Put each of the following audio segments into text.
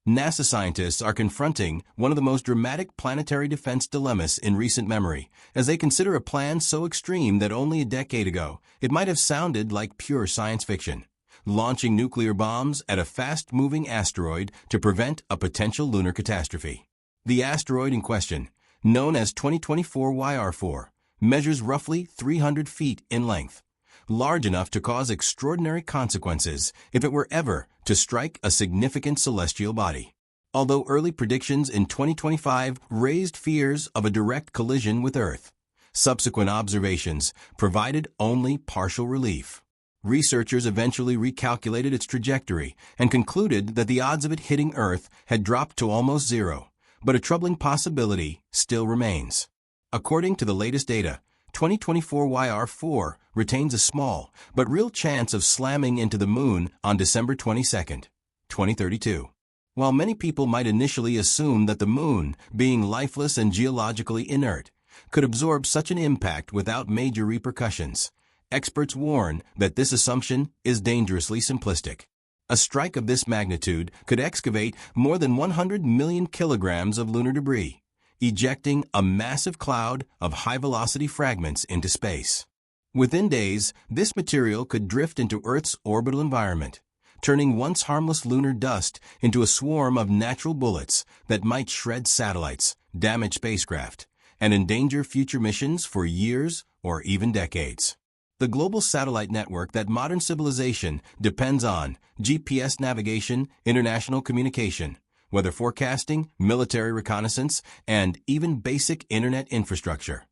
NASA scientists are confronting one of the most dramatic planetary defense dilemmas in recent memory, as they consider a plan so extreme that only a decade ago it might have sounded like pure science fiction: launching nuclear bombs at a fast-moving asteroid to prevent a potential lunar catastrophe. The asteroid in question, known as 2024 YR4, measures roughly 300 feet in length, large enough to cause extraordinary consequences if it were ever to strike a significant celestial body. Although early predictions in 2025 raised fears of a direct collision with Earth, subsequent observations provided only partial relief. Researchers eventually recalculated its trajectory and concluded that the odds of it hitting Earth had dropped to almost zero, but a troubling possibility still remains. According to the latest data, 2024 YR4 retains a small but real chance of slamming into the Moon on December 22, 2032. While many people might initially assume that the Moon, being lifeless and geologically inert, could absorb such an impact without major repercussions, experts warn that this assumption is dangerously simplistic. A strike of this magnitude could excavate more than 100 million kilograms of lunar debris, ejecting a massive cloud of high-velocity fragments into space. Within days, this material could drift into Earth's orbital environment, turning once harmless lunar dust into a swarm of natural bullets that might shred satellites, damage spacecraft, and endanger future missions for years or even decades. The global satellite network that modern civilization depends on, GPS navigation, international communication, weather forecasting, military reconnaissance, and even basic internet infrastructure,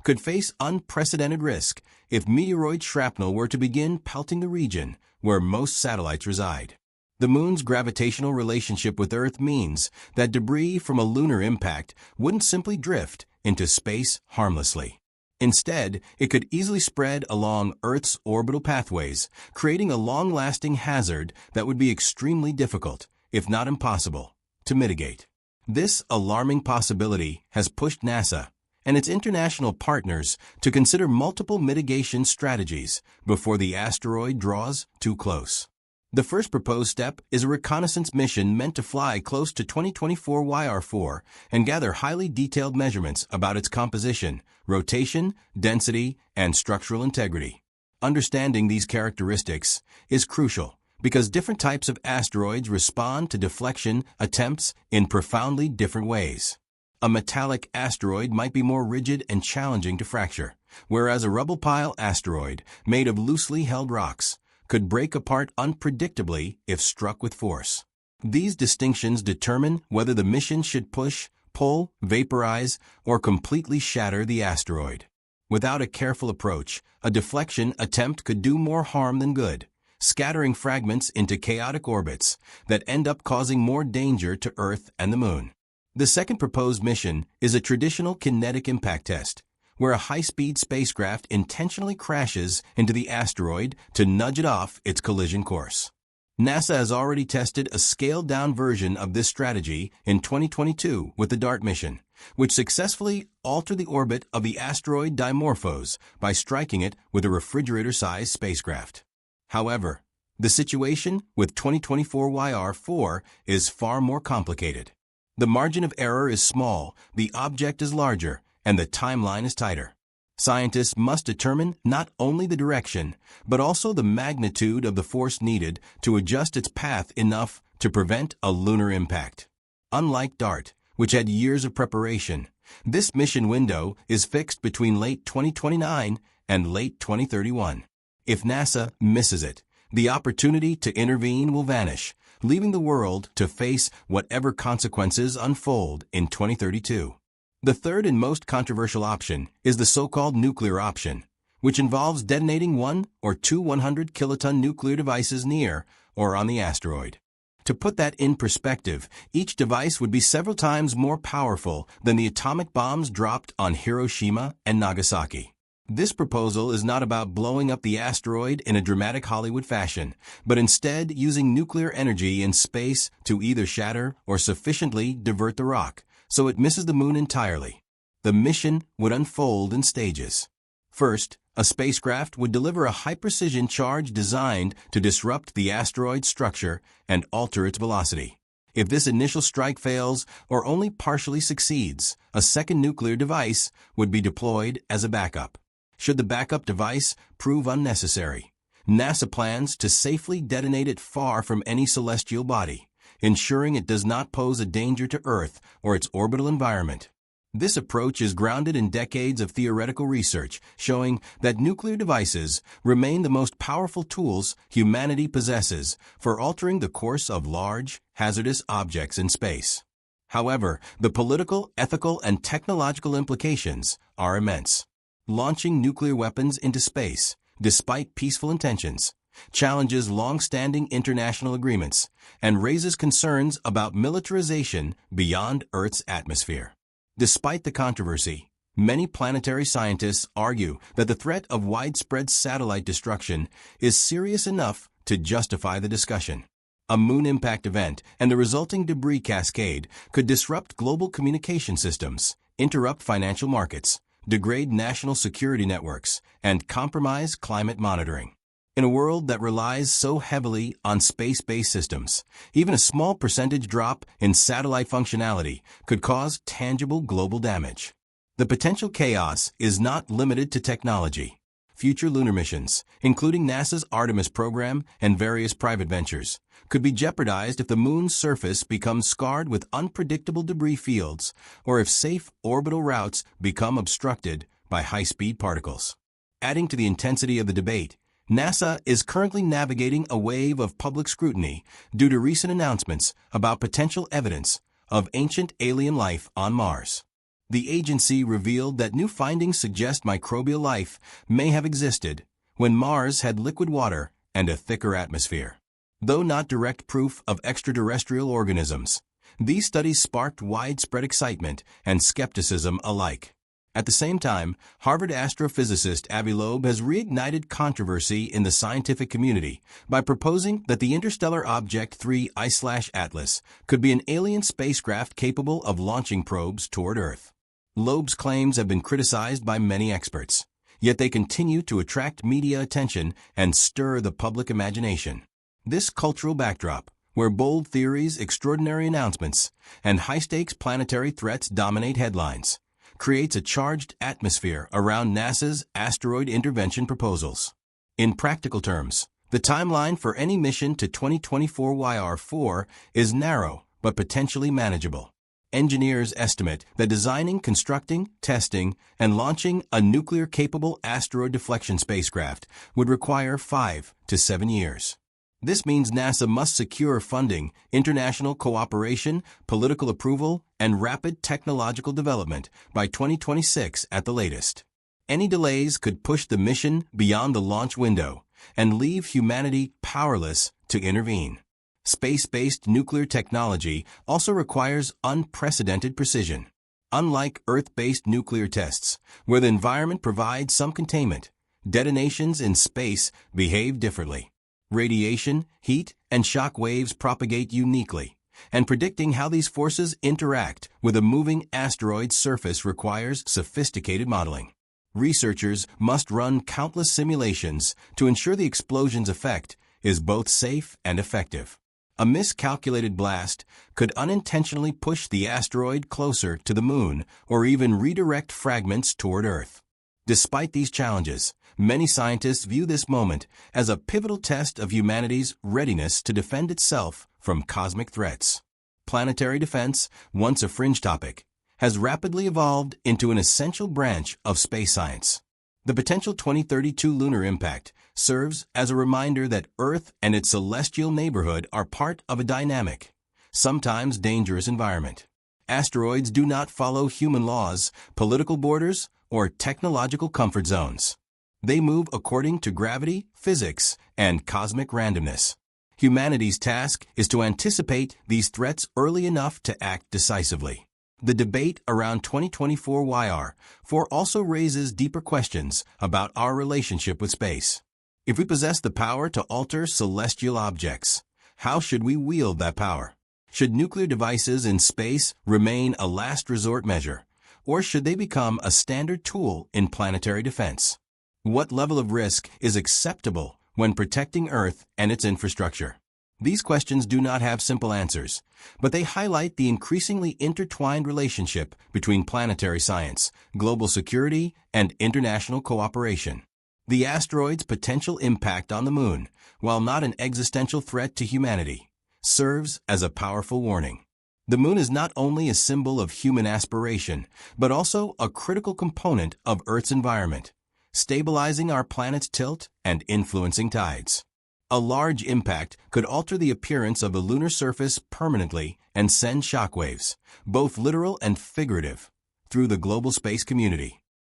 could face unprecedented risk if meteoroid shrapnel were to begin pelting the region where most satellites reside. The Moon's gravitational relationship with Earth means that debris from a lunar impact wouldn't simply drift into space harmlessly. Instead, it could easily spread along Earth's orbital pathways, creating a long-lasting hazard that would be extremely difficult, if not impossible, to mitigate. This alarming possibility has pushed NASA and its international partners to consider multiple mitigation strategies before the asteroid draws too close. The first proposed step is a reconnaissance mission meant to fly close to 2024 YR4 and gather highly detailed measurements about its composition, rotation, density, and structural integrity. Understanding these characteristics is crucial because different types of asteroids respond to deflection attempts in profoundly different ways. A metallic asteroid might be more rigid and challenging to fracture, whereas a rubble pile asteroid made of loosely held rocks could break apart unpredictably if struck with force. These distinctions determine whether the mission should push, pull, vaporize, or completely shatter the asteroid. Without a careful approach, a deflection attempt could do more harm than good, scattering fragments into chaotic orbits that end up causing more danger to Earth and the Moon. The second proposed mission is a traditional kinetic impact test, where a high-speed spacecraft intentionally crashes into the asteroid to nudge it off its collision course. NASA has already tested a scaled-down version of this strategy in 2022 with the DART mission, which successfully altered the orbit of the asteroid Dimorphos by striking it with a refrigerator-sized spacecraft. However, the situation with 2024 YR4 is far more complicated. The margin of error is small, the object is larger, and the timeline is tighter. Scientists must determine not only the direction, but also the magnitude of the force needed to adjust its path enough to prevent a lunar impact. Unlike DART, which had years of preparation, this mission window is fixed between late 2029 and late 2031. If NASA misses it, the opportunity to intervene will vanish, leaving the world to face whatever consequences unfold in 2032. The third and most controversial option is the so-called nuclear option, which involves detonating one or two 100-kiloton nuclear devices near or on the asteroid. To put that in perspective, each device would be several times more powerful than the atomic bombs dropped on Hiroshima and Nagasaki. This proposal is not about blowing up the asteroid in a dramatic Hollywood fashion, but instead using nuclear energy in space to either shatter or sufficiently divert the rock, so it misses the Moon entirely. The mission would unfold in stages. First, a spacecraft would deliver a high-precision charge designed to disrupt the asteroid's structure and alter its velocity. If this initial strike fails or only partially succeeds, a second nuclear device would be deployed as a backup. Should the backup device prove unnecessary, NASA plans to safely detonate it far from any celestial body, ensuring it does not pose a danger to Earth or its orbital environment. This approach is grounded in decades of theoretical research showing that nuclear devices remain the most powerful tools humanity possesses for altering the course of large, hazardous objects in space. However, the political, ethical, and technological implications are immense. Launching nuclear weapons into space, despite peaceful intentions, challenges long-standing international agreements and raises concerns about militarization beyond Earth's atmosphere. Despite the controversy, many planetary scientists argue that the threat of widespread satellite destruction is serious enough to justify the discussion. A moon impact event and the resulting debris cascade could disrupt global communication systems, interrupt financial markets, degrade national security networks, and compromise climate monitoring. In a world that relies so heavily on space-based systems, even a small percentage drop in satellite functionality could cause tangible global damage. The potential chaos is not limited to technology. Future lunar missions, including NASA's Artemis program and various private ventures, could be jeopardized if the moon's surface becomes scarred with unpredictable debris fields or if safe orbital routes become obstructed by high-speed particles. Adding to the intensity of the debate, NASA is currently navigating a wave of public scrutiny due to recent announcements about potential evidence of ancient alien life on Mars. The agency revealed that new findings suggest microbial life may have existed when Mars had liquid water and a thicker atmosphere. Though not direct proof of extraterrestrial organisms, these studies sparked widespread excitement and skepticism alike. At the same time, Harvard astrophysicist Avi Loeb has reignited controversy in the scientific community by proposing that the interstellar object 3I/Atlas could be an alien spacecraft capable of launching probes toward Earth. Loeb's claims have been criticized by many experts, yet they continue to attract media attention and stir the public imagination. This cultural backdrop, where bold theories, extraordinary announcements, and high-stakes planetary threats dominate headlines, creates a charged atmosphere around NASA's asteroid intervention proposals. In practical terms, the timeline for any mission to 2024 YR4 is narrow but potentially manageable. Engineers estimate that designing, constructing, testing, and launching a nuclear-capable asteroid deflection spacecraft would require 5 to 7 years. This means NASA must secure funding, international cooperation, political approval, and rapid technological development by 2026 at the latest. Any delays could push the mission beyond the launch window and leave humanity powerless to intervene. Space-based nuclear technology also requires unprecedented precision. Unlike Earth-based nuclear tests, where the environment provides some containment, detonations in space behave differently. Radiation, heat, and shock waves propagate uniquely, and predicting how these forces interact with a moving asteroid's surface requires sophisticated modeling. Researchers must run countless simulations to ensure the explosion's effect is both safe and effective. A miscalculated blast could unintentionally push the asteroid closer to the moon or even redirect fragments toward Earth. Despite these challenges, many scientists view this moment as a pivotal test of humanity's readiness to defend itself from cosmic threats. Planetary defense, once a fringe topic, has rapidly evolved into an essential branch of space science. The potential 2032 lunar impact serves as a reminder that Earth and its celestial neighborhood are part of a dynamic, sometimes dangerous environment. Asteroids do not follow human laws, political borders, or technological comfort zones. They move according to gravity, physics, and cosmic randomness. Humanity's task is to anticipate these threats early enough to act decisively. The debate around 2024 YR4 also raises deeper questions about our relationship with space. If we possess the power to alter celestial objects, how should we wield that power? Should nuclear devices in space remain a last resort measure, or should they become a standard tool in planetary defense? What level of risk is acceptable when protecting Earth and its infrastructure? These questions do not have simple answers, but they highlight the increasingly intertwined relationship between planetary science, global security, and international cooperation. The asteroid's potential impact on the Moon, while not an existential threat to humanity, serves as a powerful warning. The Moon is not only a symbol of human aspiration, but also a critical component of Earth's environment, stabilizing our planet's tilt and influencing tides. A large impact could alter the appearance of the lunar surface permanently and send shockwaves, both literal and figurative, through the global space community.